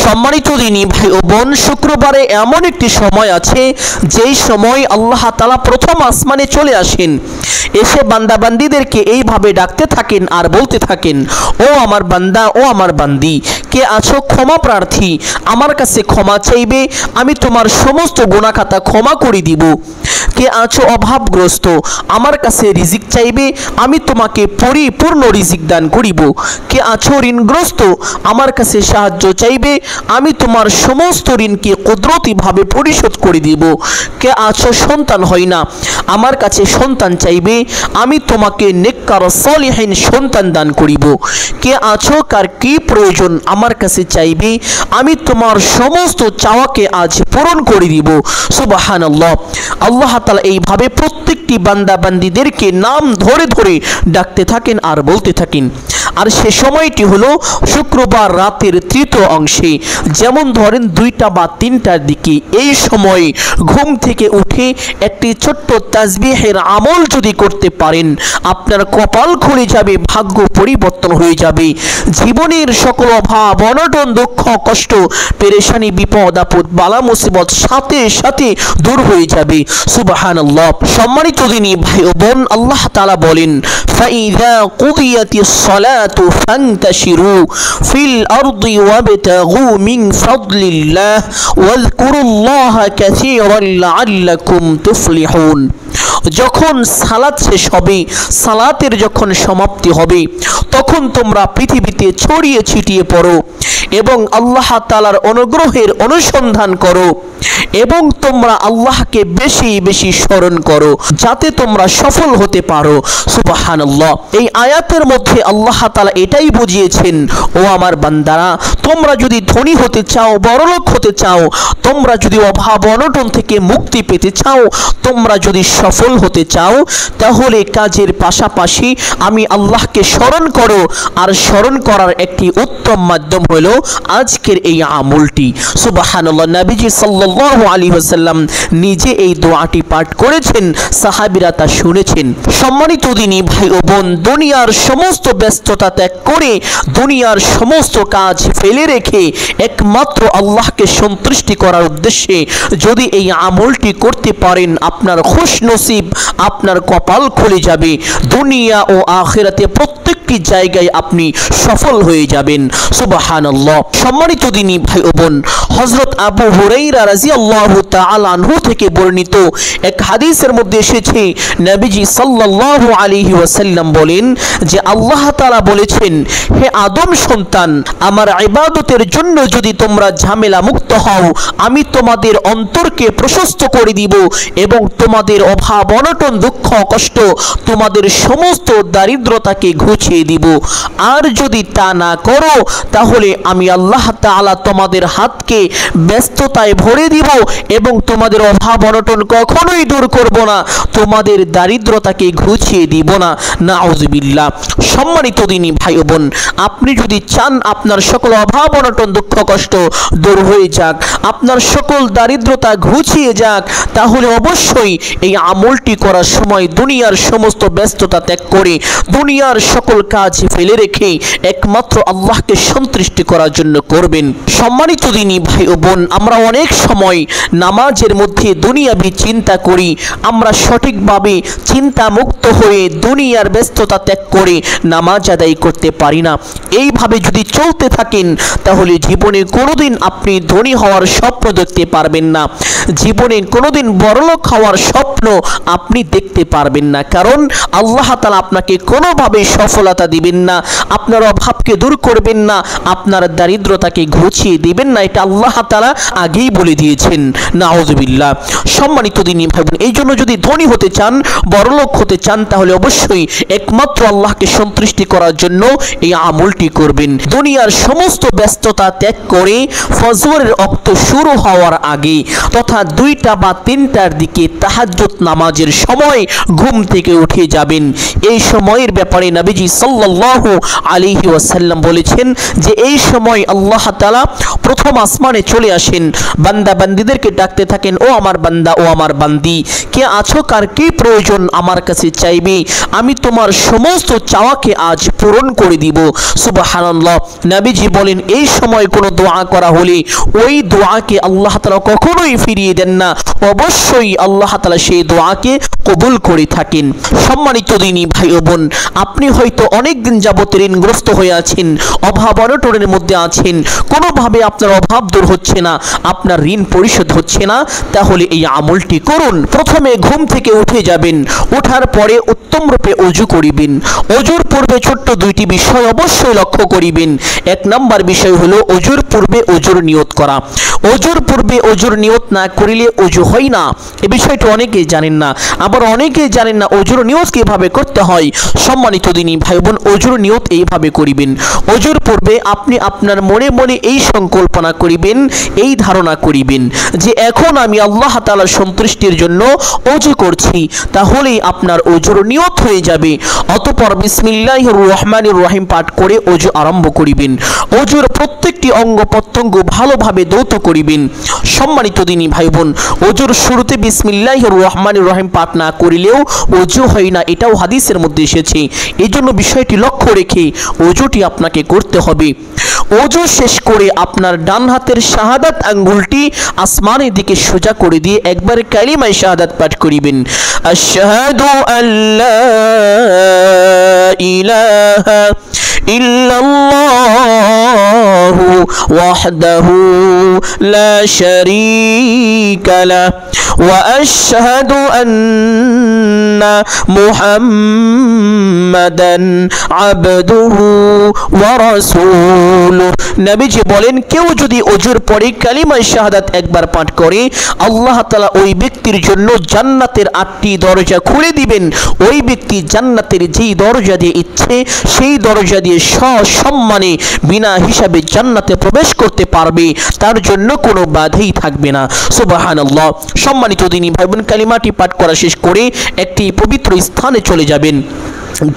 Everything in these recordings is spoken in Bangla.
সম্মানিত দিনী ভাই ও বোন, শুক্রবারে এমন একটি সময় আছে যেই সময় আল্লাহ তাআলা প্রথম আসমানে চলে আসেন, এসে বান্দাবান্দিদেরকে এইভাবে ডাকতে থাকেন আর বলতে থাকেন, ও আমার বান্দা, ও আমার বান্দি, কে আছো ক্ষমা প্রার্থী, আমার কাছে ক্ষমা চাইবে, আমি তোমার সমস্ত গুনাহ খাতা ক্ষমা করে দিব। কে আছো অভাবগ্রস্ত, আমার কাছে রিজিক চাইবে, আমি তোমাকে পরিপূর্ণ রিজিক দান করিব। কে আছো ঋণগ্রস্ত, আমার কাছে সাহায্য চাইবে, আমি তোমার সমস্ত ঋণকে কুদরতিভাবে পরিশোধ করে দিব। কে আছো সন্তান হয় না, আমার কাছে সন্তান চাইবে, আমি তোমাকে নেককার সলিহিন সন্তান দান করিব। কে আছো কার কি প্রয়োজন, আমার কাছে চাইবে, আমি তোমার সমস্ত চাওয়াকে আজ পূরণ করে দিব। সুবহানাল্লাহ। আল্লাহ তাআলা এইভাবে প্রত্যেকটি বান্দা বান্দিদেরকে নাম ধরে ধরে ডাকতে থাকেন আর বলতে থাকেন। আর সে সময়টি হলো শুক্রবার রাতের তৃতীয় অংশে, যেমন ধরেন 2টা বা 3টার দিকে। এই সময় ঘুম থেকে উঠে একটি ছোট্ট তাসবিহের আমল যদি করতে পারেন, আপনার কপাল খুলে যাবে, ভাগ্য পরিবর্তন হয়ে যাবে, জীবনের সকল অভাব অনটন দুঃখ কষ্ট পেরেশানি বিপদ আপদ বালা মুসিবত সাথে সাথে দূর হয়ে যাবে। সুবহানাল্লাহ। সম্মানিত দিনী ভাই ও বোন, আল্লাহ তাআলা বলেন, ফাইযা কুদিয়াতিস সালাতু ফান্তাশিরু ফিল আরদি ওয়াবতাগু মিন ফাদলিল্লাহ ওয়াযকুরুল্লাহা কাসীরান লাআল্লাকুম তুফলিহুন। যখন সালাত শেষ হবে, সালাতের যখন সমাপ্তি হবে, তখন তোমরা পৃথিবীতে ছড়িয়ে ছিটিয়ে পড়ো এবং আল্লাহ তাআলার অনুগ্রহের অনুসন্ধান করো এবং তোমরা আল্লাহকে বেশি বেশি স্মরণ করো, যাতে তোমরা সফল হতে পারো। সুবহানাল্লাহ। এই আয়াতের মধ্যে আল্লাহ তাআলা এটাই বুঝিয়েছেন, ও আমার বান্দারা, তোমরা যদি ধনী হতে চাও, বড়লোক হতে চাও, তোমরা যদি অভাব অনটন থেকে মুক্তি পেতে চাও, তোমরা যদি সফল হতে চাও, তাহলে কাজের পাশাপাশি আমি আল্লাহকে স্মরণ করো। আর স্মরণ করার একটি উত্তম মাধ্যম হলো আজকের এই আমলটি। সুবহানাল্লাহ। নবীজি সাল্লাল্লাহু আলাইহি ওয়াসাল্লাম নিজে এই দোয়াটি পাঠ করেছেন, সাহাবীরা তা শুনেছেন। সম্মানিত দিনী ভাই ও বোন, দুনিয়ার সমস্ত ব্যস্ততা ত্যাগ করে, দুনিয়ার সমস্ত কাজ ফেলে রেখে একমাত্র আল্লাহকে সন্তুষ্টি করার উদ্দেশ্যে যদি এই আমলটি করতে পারেন, আপনার খুশনসিব, আপনার কপাল খুলে যাবে। দুনিয়া ও আখিরাতে প্রত্যেকটি জায়গায় আপনি সফল হয়ে যাবেন। সুবহানাল্লাহ। সম্মানিত দিনী ভাই ও বোন, হযরত আবু হুরায়রা রাদিয়াল্লাহু তাআলা আনহু থেকে বর্ণিত এক হাদিসের মধ্যে এসেছে, নবীজি সাল্লাল্লাহু আলাইহি ওয়াসাল্লাম বলেন যে আল্লাহ তাআলা বলেছেন, হে আদম সন্তান, আমার ইবাদতের জন্য যদি তোমরা ঝামেলা মুক্ত হও, আমি তোমাদের অন্তরকে প্রশস্ত করে দিব এবং তোমাদের অভাব অনটন দুঃখ কষ্ট, তোমাদের সমস্ত দারিদ্রতাকে ঘুচিয়ে দিব। আর যদি তা না করো, তাহলে আমি আল্লাহ তাআলা তোমাদের হাতকে ব্যস্ততায় ভরে দিব এবং তোমাদের অভাব অনটন কখনোই দূর করব না, তোমাদের দারিদ্রতাকে ঘুচিয়ে দিব না। নাউযুবিল্লাহ। সম্মানিত দিনী ভাই ও বোন, আপনি যদি চান আপনার সকল অভাব অনটন দুঃখ কষ্ট দূর হয়ে যাক, আপনার সকল দারিদ্রতা ঘুচিয়ে যাক, তাহলে অবশ্যই এই আমলটি করার সময় দুনিয়ার সমস্ত ব্যস্ততা ত্যাগ করে, দুনিয়ার সকল কাজ ফেলে রেখে একমাত্র আল্লাহকে সন্তুষ্টি করার জন্য করবেন। সম্মানিত দিনী ভাই ও বোন, আমরা অনেক সময় নামাজের মধ্যে দুনিয়াবি চিন্তা করি, আমরা সঠিকভাবে চিন্তা মুক্ত হয়ে দুনিয়ার ব্যস্ততা ত্যাগ করে নামাজ আদায় করতে পারি না। এইভাবে যদি চলতে থাকেন, তাহলে জীবনে কোনোদিন আপনি ধনী হওয়ার স্বপ্ন দেখতে পারবেন না, জীবনে কোনোদিন বড়লোক হওয়ার স্বপ্ন আপনি দেখতে পারবেন না। কারণ আল্লাহ তাআলা আপনাকে কোনোভাবে সফলতা দিবেন না, আপনার অভাবকে দূর করবেন না, আপনার দারিদ্রতাকে ঘুচিয়ে দিবেন না। এটা আল্লাহ তাআলা আগেই বলে দিয়েছেন। নাউযুবিল্লাহ। সম্মানিত দিনী ভাই বোন, এই জন্য যদি ধনী হতে চান, বড়লোক হতে চান, তাহলে অবশ্যই একমাত্র আল্লাহকে সন্তুষ্টি করার জন্য এই আমলটি করবেন। দুনিয়ার সমস্ত ব্যস্ততা ত্যাগ করে ফজরের ওয়াক্ত শুরু হওয়ার আগে তথা 2টা বা 3টার দিকে তাহাজ্জুদ নামাজের সময় ঘুম থেকে উঠে যাবেন। এই সময়ের ব্যাপারে নবীজি সাল্লাল্লাহু আলাইহি ওয়াসাল্লাম বলেছেন যে এই সময় সময় আল্লাহ তাআলা প্রথম আসমানে চলে আসেন, বান্দা বান্দীদেরকে ডাকতে থাকেন, ও আমার বান্দা, ও আমার বান্দি, কে আছো, কার কি প্রয়োজন আমার কাছে চাইবে, আমি তোমার সমস্ত চাওয়াকে আজ পূরণ করে দিব। সুবহানাল্লাহ। নবীজি বলেন এই সময় কোনো দোয়া করা হলে ওই দোয়াকে আল্লাহ তাআলা কখনোই ফিরিয়ে দেন না, অবশ্যই আল্লাহ তাআলা সেই দোয়াকে কবুল করে থাকেন। সম্মানিত দিনী ভাই ও বোন, আপনি হয়তো অনেক দিন যাবত ঋণগ্রস্ত হয়ে আছেন, অভাব অনটনের মধ্যে আছেন, কোনোভাবে আপনার অভাব দূর হচ্ছে না, আপনার ঋণ পরিশোধ হচ্ছে না, তাহলে এই আমলটি করুন। প্রথমে ঘুম থেকে উঠে যাবেন, ওঠার পরে উত্তম রূপে ওযু করিবেন। ওযুর পূর্বে ছোট্ট দুইটি বিষয় অবশ্যই লক্ষ্য করিবেন। এক নম্বর বিষয় হলো ওযুর পূর্বে ওযুর নিয়ত করা। ওযুর পূর্বে ওযুর নিয়ত না করিলে ওযু হয় না, এই বিষয়টি অনেকেই জানেন না। আবার অনেকেই জানেন না ওযুর নিয়ত কিভাবে করতে হয়। সম্মানিত দিনী ভাই বোন, ওযুর নিয়ত এইভাবে করিবেন। ওযুর পূর্বে আপনি আপনার মনে মনে এই সংকল্পনা করিবেন, এই ধারণা করিবেন যে এখন আমি আল্লাহ তাআলার সন্তুষ্টির জন্য ওযু করছি, তাহলেই আপনার ওযুর নিয়ত হয়ে যাবে। অতঃপর বিসমিল্লাহির রহমানির রহিম পাঠ করে ওযু আরম্ভ করিবেন। ওযুর প্রত্যেকটি অঙ্গ প্রত্যঙ্গ ভালোভাবে ধৌত করিবেন। সম্মানিত দিনী ভাই বোন, ওযুর শুরুতে বিসমিল্লাহির রহমানির রহিম পাঠ না করিলেও ওযু হয় না, এটাও হাদিসের মধ্যে এসেছে। এই জন্য বিষয়টি লক্ষ্য রেখে ওযুটি আপনাকে করতে হবে। ওযু শেষ করে আপনার ডান হাতের শাহাদাত আঙ্গুলটি আসমানের দিকে সোজা করে দিয়ে একবার কালিমা শাহাদাত পাঠ করিবেন। আশহাদু আল্লা ইলাহা ইল্লাল্লাহু ওয়াহদাহু লা শারীকা লাহ ওয়া আশহাদু আন্না মুহাম্মাদান আবদুহু ওয়া রাসূলুহু। নবীজি বলেন কেউ যদি ওযুর পরে কালিমা শাহাদাত একবার পাঠ করে, আল্লাহ তাআলা ওই ব্যক্তির জন্য জান্নাতের 8টি দরজা খুলে দিবেন। ওই ব্যক্তি জান্নাতের যেই দরজা দিয়ে ইচ্ছে সেই দরজা দিয়ে সসম্মানে বিনা হিসাবে জান্নাতে প্রবেশ করতে পারবে, তার জন্য কোনো বাধাই থাকবে না। সুবহানাল্লাহ। সম্মানিত দিনী ভাই বোন, কালিমাটি পাঠ করা শেষ করে একটি পবিত্র স্থানে চলে যাবেন,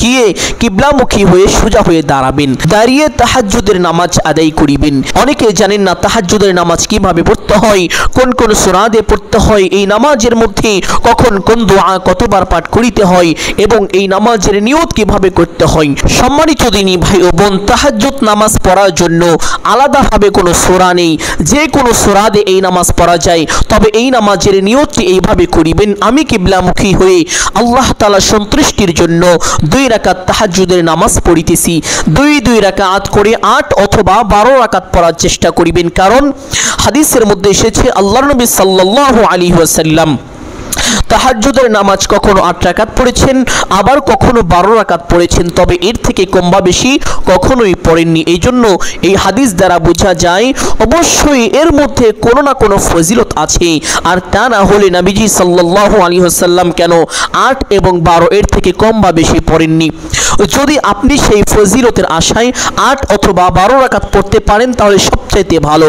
গিয়ে কিবলামুখী হয়ে সোজা হয়ে দাঁড়াবেন, দাঁড়িয়ে তাহাজ্জুদের নামাজ আদায় করিবেন। অনেকে জানেন না তাহাজ্জুদের নামাজ কিভাবে পড়তে হয়, কোন কোন সূরা দিয়ে পড়তে হয়, এই নামাজের মধ্যে কখন কোন দোয়া কতবার পাঠ করিতে হয় এবং এই নামাজের নিয়ত কিভাবে করতে হয়। সম্মানিত দিনী ভাই ও বোন, তাহাজ্জুদ নামাজ পড়ার জন্য আলাদাভাবে কোনো সূরা নেই, যে কোনো সূরা দিয়ে এই নামাজ পড়া যায়। তবে এই নামাজের নিয়তটি এইভাবে করিবেন, আমি কিবলামুখী হয়ে আল্লাহ তাআলার সন্তুষ্টির জন্য 2 রাকাত তাহাজ্জুদের নামাজ পড়িতেছি। 2 রাকাত করে 8 অথবা 12 রাকাত পড়ার চেষ্টা করিবেন, কারণ হাদিসের মধ্যে এসেছে আল্লাহর নবী সাল্লাল্লাহু আলাইহি ওয়াসাল্লাম তাহাজ্জুদের নামাজ কখনো 8 রাকাত পড়েছেন, আবার কখনো 12 রাকাত পড়েছেন, তবে এর থেকে কম বা বেশি কখনোই পড়েননি। এই জন্য এই হাদিস দ্বারা বোঝা যায় অবশ্যই এর মধ্যে কোনো না কোনো ফজিলত আছে, আর তা না হলে নবীজি সাল্লাল্লাহু আলাইহি ওয়াসাল্লাম কেন 8 এবং 12 এর থেকে কম বা বেশি পড়েননি। যদি আপনি সেই ফজিলতের আশায় 8 অথবা 12 রাকাত পড়তে পারেন তাহলে সবচাইতে ভালো।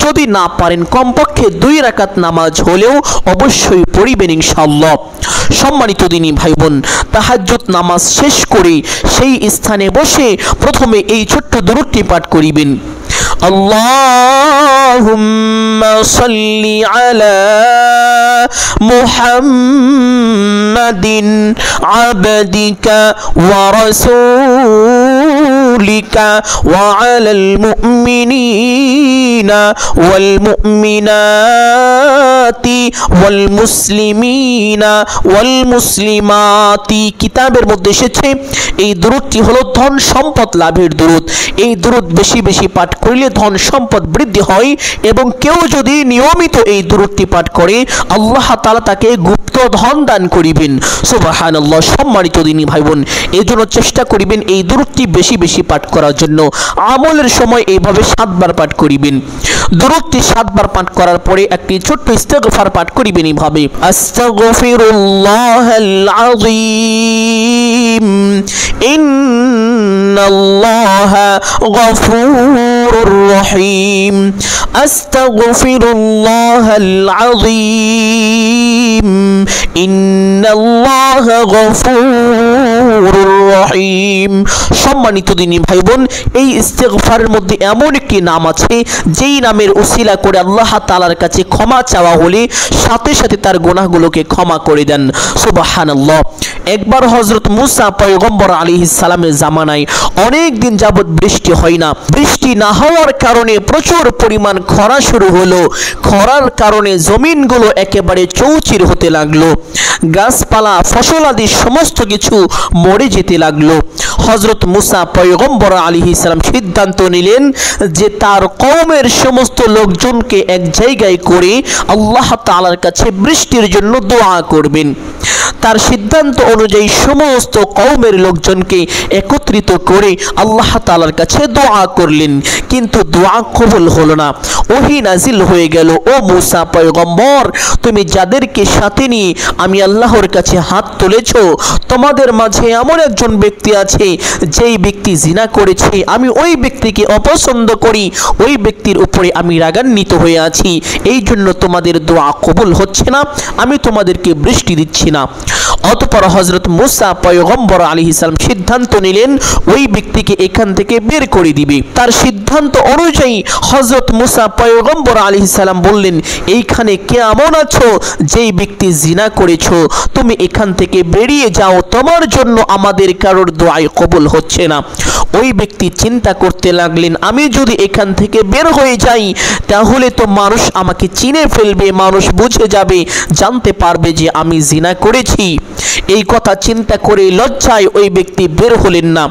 যদি না পারেন কমপক্ষে 2 রাকাত নামাজ হলেও অবশ্যই পড়িবেন ইনশাআল্লাহ। সম্মানিত দিনী ভাই বোন, তাহাজ্জুদ নামাজ শেষ করে সেই স্থানে বসে প্রথমে এই ছোট্ট দরুদটি পাঠ করিবেন। আল্লাহুম্মা সাল্লি আলা মুহাম্মাদিন আবদিকা ওয়া রাসূলিকা ওয়া আলাল মুমিনিনা ওয়াল মুমিনাতি ওয়াল মুসলিমিনা ওয়াল মুসলিমাতি। কিতাবের মধ্যে এসেছে এই দরুদটি হলো ধন সম্পদ লাভের দরুদ। এই দরুদ বেশি বেশি পাঠ করলে ধন সম্পদ বৃদ্ধি হয়, এবং কেউ যদি নিয়মিত এই দরুদটি পাঠ করে আল্লাহ তাআলা তাকে গুপ্ত ধন দান করিবেন। সুবহানাল্লাহ। সম্মানিত দিনী ভাই বোন, এই জন্য চেষ্টা করিবেন এই দরুদটি বেশি বেশি পাঠ করার জন্য। আমলের সময় এইভাবে 7 বার পাঠ করিবেন। দরুদটি 7 বার পাঠ করার পরে একটি ছোট্ট ইস্তেগফার পাঠ করিবেন এইভাবে, আস্তাগফিরুল্লাহাল আযীম ইন্নাল্লাহা গফুরুর রহিম, আস্তাগফিরুল্লাহাল আযীম ইন্নাল্লাহা গফুরুর রহিম। সম্মানিত দিনী ভাই বোন, এই ইস্তেগফারের মধ্যে এমন একটি নাম আছে যেই নামের উসিলা করে আল্লাহ তাআলার কাছে ক্ষমা চাওয়া হলে সাথে সাথে তার গুনাহগুলোকে ক্ষমা করে দেন। সুবহানাল্লাহ। একবার হযরত মুসা পয়গম্বর আলাইহিস সালামের জামানায় অনেক দিন যাবত বৃষ্টি হয় না। বৃষ্টি না হওয়ার কারণে প্রচুর পরিমাণ খরা শুরু হলো। খরার কারণে জমিনগুলো একেবারে চৌচির হতে লাগলো, গাছপালা ফসলাদি সমস্ত কিছু মরে যেতে লাগলো। হযরত মুসা পয়গম্বর আলাইহিস সালাম সিদ্ধান্ত নিলেন যে তার কওমের সমস্ত লোকজনকে এক জায়গায় করে আল্লাহ তাআলার কাছে বৃষ্টির জন্য দোয়া করবেন। তার সিদ্ধান্ত অনুযায়ী সমস্ত কওমের লোকজনকে একত্রিত করে আল্লাহ তাআলার কাছে দোয়া করলেন, কিন্তু দোয়া কবুল হলো না। ওহী নাজিল হয়ে গেল, ও মুসা পয়গম্বর, তুমি যাদেরকে সাথে নিয়ে আমি আল্লাহর কাছে হাত তুলেছো, তোমাদের মাঝে এমন একজন ব্যক্তি আছে যেই ব্যক্তি জিনা করেছে। আমি ওই ব্যক্তিকে অপছন্দ করি, ওই ব্যক্তির উপরে আমি রাগান্বিত হয়ে আছি, এই জন্য তোমাদের দোয়া কবুল হচ্ছে না, আমি তোমাদেরকে বৃষ্টি দিচ্ছি না। অতঃপর হযরত মুসা পয়গম্বর আলাইহিস সালাম সিদ্ধান্ত নিলেন ওই ব্যক্তিকে এখান থেকে বের করে দিবে। তার সিদ্ধান্ত অনুযায়ী হযরত মুসা পয়গম্বর আলাইহিস সালাম বললেন, এইখানে কে এমন আছো যেই ব্যক্তি জিনা করেছো, তুমি এখান থেকে বেরিয়ে যাও, তোমার জন্য আমাদের কারোর দোয়াই কবুল হচ্ছে না। ওই ব্যক্তি চিন্তা করতে লাগলেন, আমি যদি এখান থেকে বের হয়ে যাই তাহলে তো মানুষ আমাকে চিনে ফেলবে, মানুষ বুঝে যাবে, জানতে পারবে যে আমি জিনা করেছি। এই কথা চিন্তা করে লজ্জায় ওই ব্যক্তি বের হলেন না।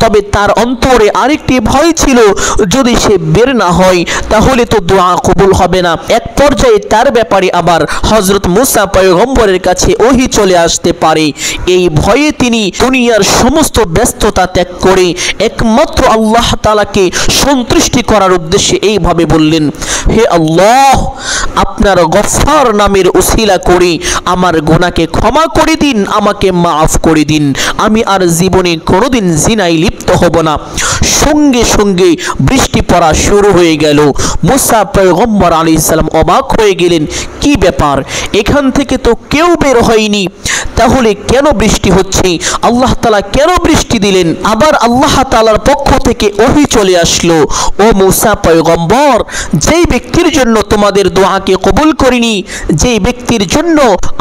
তবে তার অন্তরে আরেকটি ভয় ছিল, যদি সে বের না হয় তাহলে তো দোয়া কবুল হবে না। এক পর্যায়ে তার ব্যাপারে আবার হযরত মুসা পয়গম্বরের কাছে ওহী চলে আসতে পারে। এই ভয়ে তিনি দুনিয়ার সমস্ত ব্যস্ততা ত্যাগ করে একমাত্র আল্লাহ তাআলাকে সন্তুষ্টি করার উদ্দেশ্যে এইভাবে বললেন, হে আল্লাহ, আপনার গফফার নামের উসিলা করে আমার গুনাহকে ক্ষমা করে দিন, আমাকে মাফ করে দিন, আমি আর জীবনে কোনোদিন জিনায় লিপ্ত হব না। সঙ্গে সঙ্গে বৃষ্টি পড়া শুরু হয়ে গেল। মুসা পয়গম্বর আলাইহিস সালাম অবাক হয়ে গেলেন, কি ব্যাপার, এখান থেকে তো কেউ বের হয়নি, তাহলে কেন বৃষ্টি হচ্ছে? আল্লাহ তাআলা কেন বৃষ্টি দিলেন? আবার আল্লাহ তাআলার পক্ষ থেকে ওহী চলে আসলো, ও মুসা পয়গম্বর, যেই ব্যক্তির জন্য তোমাদের দোয়াকে কবুল করিনি, যেই ব্যক্তির জন্য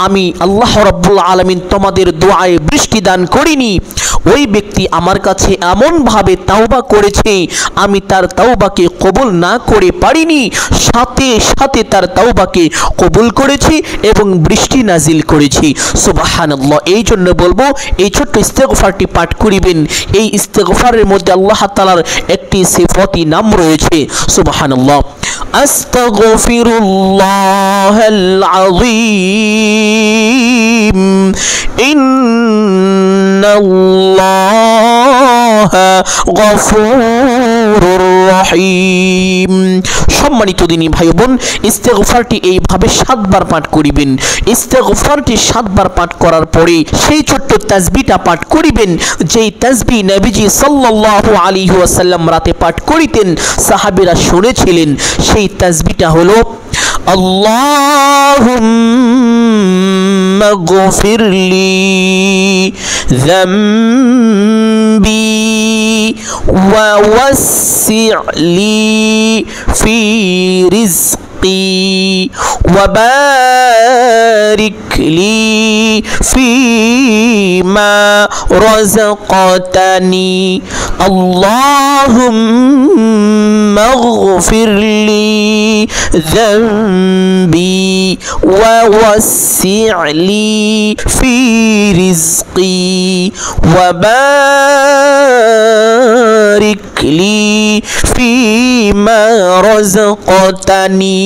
আমি আল্লাহ রাব্বুল আলামিন তোমাদের দোয়ায় বৃষ্টি দান করিনি, ওই ব্যক্তি আমার কাছে এমনভাবে তাওবা করেছে, আমি তার তাওবাকে কবুল না করে পারিনি, সাথে সাথে তার তাওবাকে কবুল করেছি এবং বৃষ্টি নাজিল করেছি। সুবহানাল্লাহ। এই জন্য বলবো, এই ছোট্ট ইস্তেগফারটি পাঠ করিবেন। এই ইস্তেগফারের মধ্যে আল্লাহ তাআলার একটি সিফাতি নাম রয়েছে। সুবহানাল্লাহ। আস্তাগফিরুল্লাহাল আযীম, ইন্নাল্লাহা গফুরুর রহিম। সম্মানিত দিনী ভাই বোন, ইস্তেগফারটি এইভাবে 7 বার পাঠ করিবেন। ইস্তেগফারটি 7 বার পাঠ করার পরে সেই ছোট্ট তাসবিহটা পাঠ করিবেন, যেই তাসবিহ নবীজি সাল্লাল্লাহু আলাইহি ওয়াসাল্লাম রাতে পাঠ করিতেন, সাহাবীরা শুনেছিলেন। সেই তাসবিহটা হলো, আল্লাহুম্মা গফিরলি যামবি ওয়া ওয়াসসি'লি ফি রিজকি ওয়া বারিক লি ফিমা রাযাকতানি আল্লাহুম্মা গফিরলি যামবি ওয়া ওয়াসসি'লি ফি রিজকি ওয়া বারিক লি ফিমা রাযাকতানি।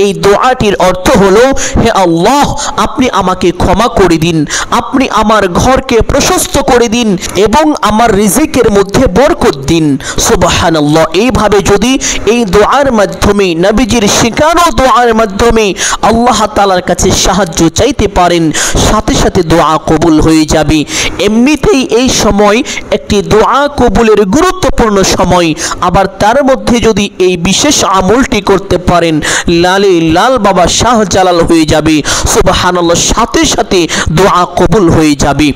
এই দোয়াটির অর্থ হলো, হে আল্লাহ, আপনি আমাকে ক্ষমা করে দিন, আপনি আমার ঘরকে প্রশস্ত করে দিন এবং আমার রিজিকের মধ্যে বরকত দিন। সুবহানাল্লাহ। এইভাবে যদি এই দোয়ার মাধ্যমে, নবীজির শেখানো দোয়ার মাধ্যমে আল্লাহ তাআলার কাছে সাহায্য চাইতে পারেন, সাথে সাথে দোয়া কবুল হয়ে যাবে। এমনিতেই এই সময় একটি দোয়া কবুলের গুরুত্বপূর্ণ সময় আবার তার মধ্যে যদি এই বিশেষ আমলটি করতে পারেন, লালে লাল বাবা শাহজালাল হয়ে যাবে। সুবহানাল্লাহ, সাথে সাথে দোয়া কবুল হয়ে যাবে।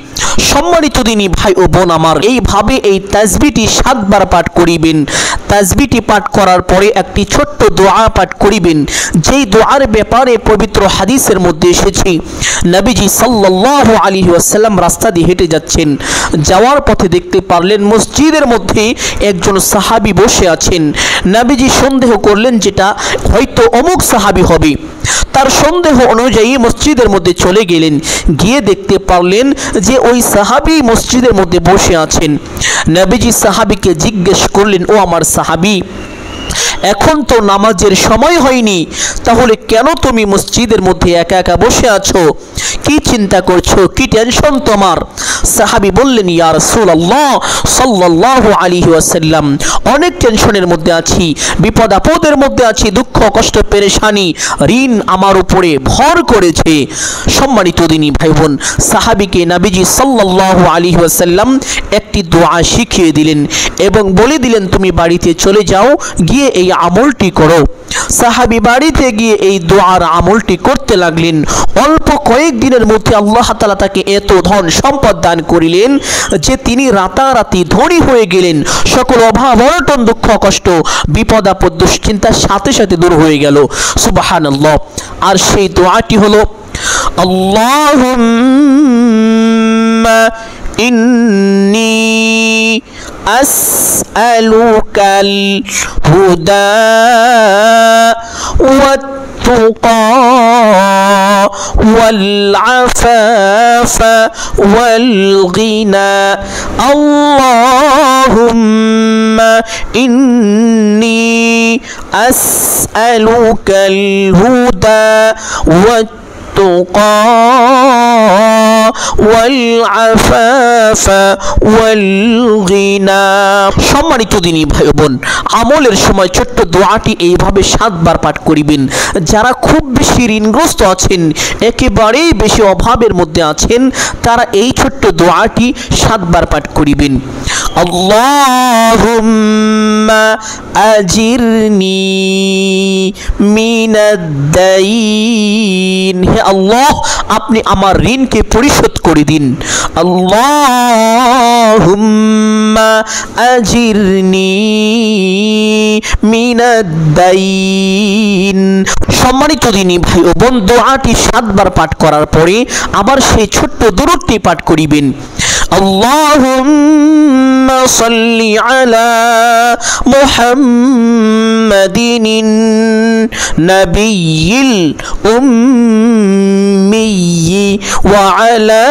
সম্মানিত দিনী ভাই ও বোন আমার, এইভাবে এই তাসবিহটি 7 বার পাঠ করিবেন। তাসবিহটি পাঠ করার পরে একটি ছোট্ট দোয়া পাঠ করিবেন, যেই দোয়ার ব্যাপারে পবিত্র হাদিসের মধ্যে এসেছে, নবীজি সাল্লাল্লাহু আলাইহি ওয়াসাল্লাম রাস্তা দিয়ে হেঁটে যাচ্ছেন, যাওয়ার পথে দেখতে পারলেন মসজিদের মধ্যে একজন সাহাবী বসে আছেন। নবীজি সন্দেহ করলেন যেটা হয়তো অমুক সাহাবী হবে। তার সন্দেহ অনুযায়ী মসজিদের মধ্যে চলে গেলেন, গিয়ে দেখতে পারলেন যে ওই সাহাবী মসজিদের মধ্যে বসে আছেন। নবীজি সাহাবীকে জিজ্ঞেস করলেন, ও আমার সাহাবী, এখন তো নামাজের সময় হয়নি, তাহলে কেন তুমি মসজিদের মধ্যে একা একা বসে আছো? কি চিন্তা করছো? কি টেনশন তোমার? সাহাবী বললেন, ইয়া রাসূলুল্লাহ সাল্লাল্লাহু আলাইহি ওয়াসাল্লাম, অনেক টেনশনের মধ্যে আছি, বিপদ আপদের মধ্যে আছি, দুঃখ কষ্ট পেরেশানি, ঋণ আমার উপরে ভর করেছে। সম্মানিত দিনী ভাই বোন, সাহাবীকে নবীজি সাল্লাল্লাহু আলাইহি ওয়াসাল্লাম একটি দোয়া শিখিয়ে দিলেন এবং বলে দিলেন, তুমি বাড়িতে চলে যাও, গিয়ে এই আমলটি করো। সাহাবী বাড়িতে গিয়ে এই দোয়ার আমলটি করতে লাগলেন। অল্প কয়েকদিনের মধ্যে আল্লাহ তাআলা তাকে এত ধন সম্পদ দান করিলেন যে তিনি রাতারাতি ধনী হয়ে গেলেন। সকল অভাব অনটন দুঃখ কষ্ট বিপদ আপদ দুশ্চিন্তার সাথে সাথে দূর হয়ে গেল। সুবহানাল্লাহ। আর সেই দোয়াটি হলো, আল্লাহুম্মা ইন্নী আসআলুকাল হুদা ওয়াত-তুকা ওয়াল-আফাফা ওয়াল-গিনা। আল্লাহুম্মা ইন্নী আসআলুকাল হুদা ওয়াত-তুকা ওয়াল-আফাফা ওয়াল-গিনা। সম্মানিত দিনী ভাই বোন, আমলের সময় ছোট্ট দোয়াটি এইভাবে 7 বার পাঠ করিবেন। যারা খুব বেশি ঋণগ্রস্ত আছেন, একেবারেই বেশি অভাবের মধ্যে আছেন, তারা এই ছোট্ট দোয়াটি 7 বার পাঠ করিবেন। আল্লাহুম্মা আজিরনি মিনাদ-দাইন, হে আল্লাহ, আপনি আমার ঋণকে পরিশোধ করে দিন। আল্লাহুম্মা আজিরনি মিনাদ-দাইন। সম্মানিত দিনী ভাই ও বোন, দোয়াটি 7 বার পাঠ করার পরে আবার সেই ছোট্ট দরুদটি পাঠ করিবেন। আল্লাহুম্মা সাল্লি আলা মুহাম্মাদিন নাবিয়্যিল উম্মিয়্যি ওয়া আলা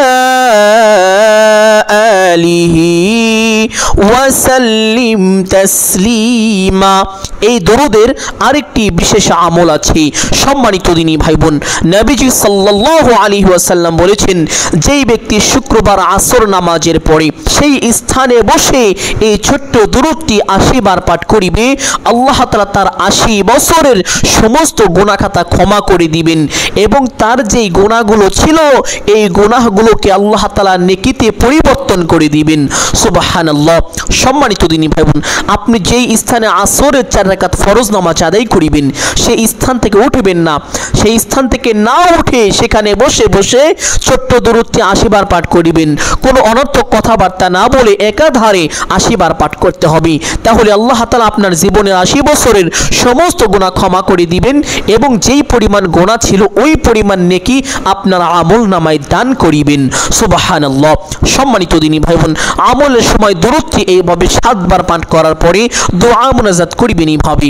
আলিহি ওয়া সাল্লিম তাসলিমা। এই দরুদের আরেকটি বিশেষ আমল আছে। সম্মানিত দিনী ভাই বোন, নবীজি সাল্লাল্লাহু আলাইহি ওয়াসাল্লাম বলেছেন, যেই ব্যক্তি শুক্রবার আসর নামাজের পরে সেই স্থানে বসে এই ছোট্ট দরুদটি 80 বার পাঠ করিবে, আল্লাহ তাআলা তার 80 বছরের সমস্ত গুনাহ খাতা ক্ষমা করে দিবেন এবং তার যেই গুনাহগুলো ছিল এই গুনাহগুলোকে আল্লাহ তাআলা নেকিতে পরিবর্তন করে দিবেন। সুবহানাল্লাহ। সম্মানিত দিনী ভাই বোন, আপনি যেই স্থানে আসরের 4 রাকাত ফরজ নামাজ আদায় করিবেন সেই স্থান থেকে উঠবেন না। সেই স্থান থেকে না উঠে সেখানে বসে বসে ছোট্ট দরুদটি 80 বার পাঠ করিবেন। কোনো অনর্থক কথাবার্তা না বলে একাধারে 80 বার পাঠ করতে হবে। তাহলে আল্লাহ তাআলা আপনার জীবনের 80 বছরের সমস্ত গুনাহ ক্ষমা করে দিবেন এবং যেই পরিমাণ গুনাহ ছিল ওই পরিমাণ নেকি আপনার আমল নামায় দান করিবেন। সুবহানাল্লাহ। সম্মানিত দিনী ভাই বোন, আমলের সময় দরুদটি এইভাবে 7 বার পাঠ করার পরে দোয়া মুনাজাত করিবেন এইভাবে।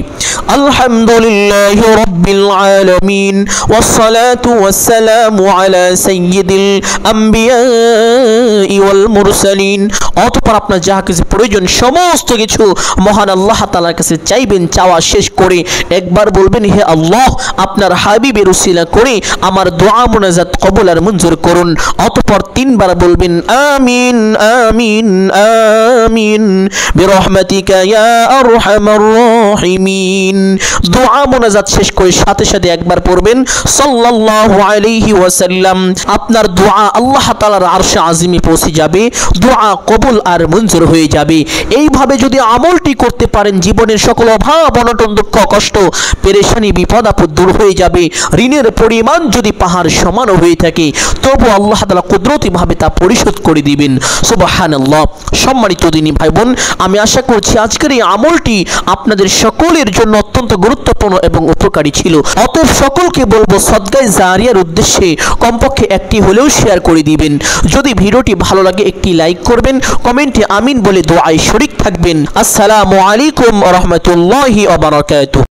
আলহামদুলিল্লাহি রাব্বিল আলামিন ওয়াসসালাতু ওয়াসসালামু আলা সাইয়্যিদিল আম্বিয়া ওয়াল মুরসালিন। অতঃপর আপনার যাহা কিছু প্রয়োজন সমস্ত কিছু মহান আল্লাহ তাআলার কাছে চাইবেন। চাওয়া শেষ করে একবার বলবেন, হে আল্লাহ, আপনার হাবিবের উসিলা করে আমার দোয়া মুনাজাত কবুল আর মঞ্জুর করুন। অতঃপর 3 বার বলবেন, আমিন আমিন আমিন বিরহমাতিকা ইয়া আরহামার রাহিমিন। দোয়া মোনাজাত শেষ করে সাথে সাথে একবার পড়বেন সাল্লাল্লাহু আলাইহি ওয়াসাল্লাম। আপনার দোয়া আল্লাহ তাআলার আরশে আজিমে পৌঁছে যাবে, দোয়া কবুল আর মঞ্জুর হয়ে যাবে। এইভাবে যদি আমলটি করতে পারেন, জীবনের সকল অভাব অনটন দুঃখ কষ্ট পেরেশানি বিপদ আপদ দূর হয়ে যাবে। ঋণের পরিমাণ যদি পাহাড় সমান হয়ে থাকে, তবু আল্লাহ তাআলা কুদরতিভাবে তা পরিশোধ করে দিবেন। সুবহানাল্লাহ। সম্মানিত দিনী ভাই বোন, আমি আশা করছি আজকের এই আমলটি আপনাদের সকলের জন্য অত্যন্ত গুরুত্বপূর্ণ এবং উপকারী ছিল। অতএব সকলকে বলবো সদকায়ে জারিয়ার উদ্দেশ্যে কমপক্ষে একটি হলেও শেয়ার করে দিবেন। যদি ভিডিওটি ভালো লাগে একটি লাইক করবেন, কমেন্টে আমিন বলে দোয়ায় শরীক থাকবেন। আসসালামু আলাইকুম ওয়া রাহমাতুল্লাহি ওয়া বারাকাতুহু।